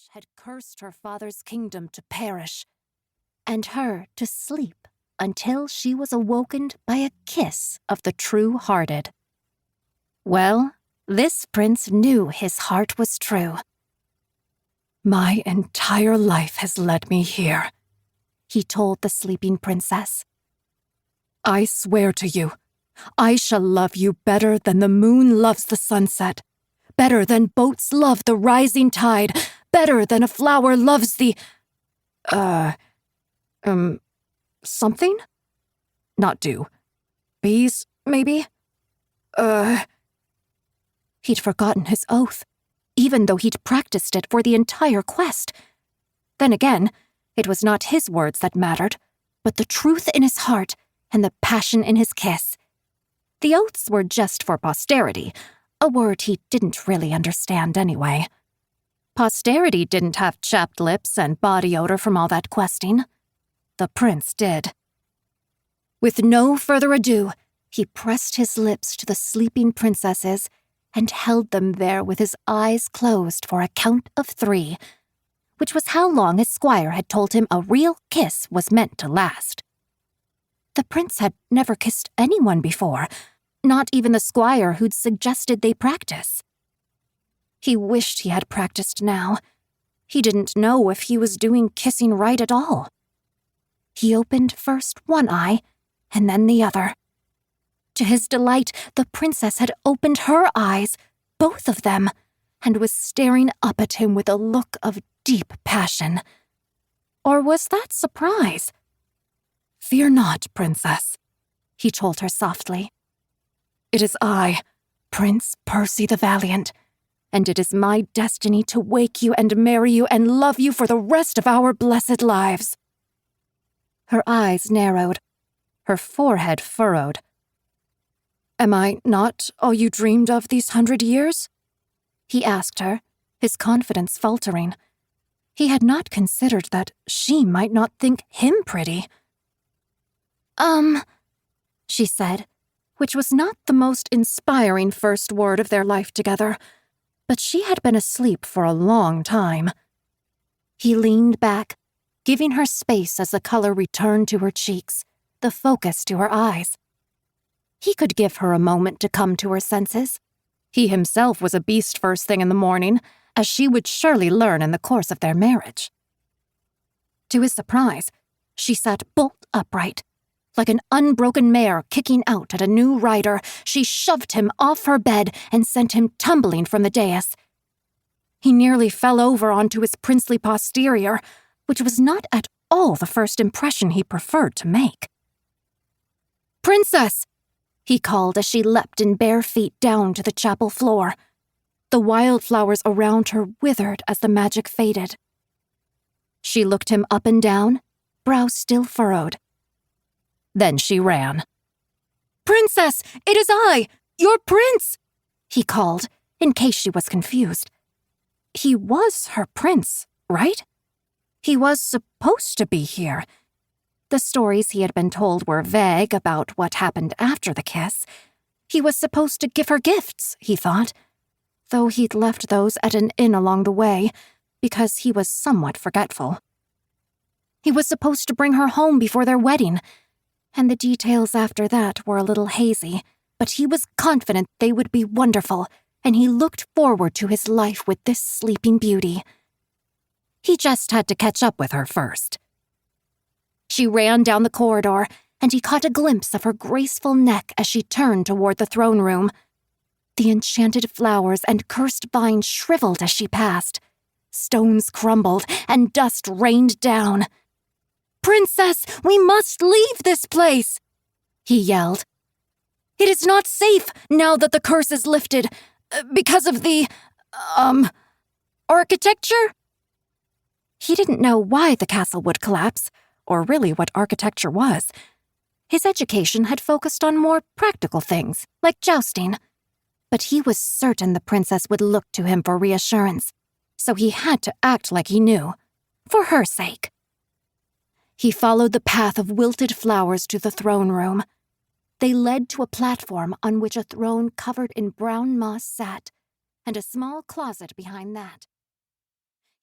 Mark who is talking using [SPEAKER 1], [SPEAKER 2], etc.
[SPEAKER 1] witch had cursed her father's kingdom to perish, and her to sleep until she was awakened by a kiss of the true-hearted. Well, this prince knew his heart was true. "My entire life has led me here," he told the sleeping princess. "I swear to you, I shall love you better than the moon loves the sunset, better than boats love the rising tide, better than a flower loves the... something? Not dew. Bees, maybe? He'd forgotten his oath, even though he'd practiced it for the entire quest. Then again, it was not his words that mattered, but the truth in his heart and the passion in his kiss. The oaths were just for posterity, a word he didn't really understand anyway. Posterity didn't have chapped lips and body odor from all that questing. The prince did. With no further ado, he pressed his lips to the sleeping princess's and held them there with his eyes closed for a count of 3, which was how long his squire had told him a real kiss was meant to last. The prince had never kissed anyone before, not even the squire who'd suggested they practice. He wished he had practiced now. He didn't know if he was doing kissing right at all. He opened first one eye and then the other. To his delight, the princess had opened her eyes, both of them, and was staring up at him with a look of deep passion. Or was that surprise? "Fear not, princess," he told her softly. "It is I, Prince Percy the Valiant, and it is my destiny to wake you and marry you and love you for the rest of our blessed lives." Her eyes narrowed, her forehead furrowed. "Am I not all you dreamed of these 100 years?" he asked her, his confidence faltering. He had not considered that she might not think him pretty. She said, which was not the most inspiring first word of their life together, but she had been asleep for a long time. He leaned back, giving her space as the color returned to her cheeks, the focus to her eyes. He could give her a moment to come to her senses. He himself was a beast first thing in the morning, as she would surely learn in the course of their marriage. To his surprise, she sat bolt upright. Like an unbroken mare kicking out at a new rider, she shoved him off her bed and sent him tumbling from the dais. He nearly fell over onto his princely posterior, which was not at all the first impression he preferred to make. "Princess!" he called as she leapt in bare feet down to the chapel floor. The wildflowers around her withered as the magic faded. She looked him up and down, brow still furrowed. Then she ran. "Princess, it is I, your prince!" he called, in case she was confused. He was her prince, right? He was supposed to be here. The stories he had been told were vague about what happened after the kiss. He was supposed to give her gifts, he thought, though he'd left those at an inn along the way, because he was somewhat forgetful. He was supposed to bring her home before their wedding, and the details after that were a little hazy, but he was confident they would be wonderful, and he looked forward to his life with this sleeping beauty. He just had to catch up with her first. She ran down the corridor, and he caught a glimpse of her graceful neck as she turned toward the throne room. The enchanted flowers and cursed vines shriveled as she passed. Stones crumbled, and dust rained down. "Princess, we must leave this place!" he yelled. "It is not safe now that the curse is lifted, because of the, architecture?" He didn't know why the castle would collapse, or really what architecture was. His education had focused on more practical things, like jousting. But he was certain the princess would look to him for reassurance, so he had to act like he knew, for her sake. He followed the path of wilted flowers to the throne room. They led to a platform on which a throne covered in brown moss sat, and a small closet behind that.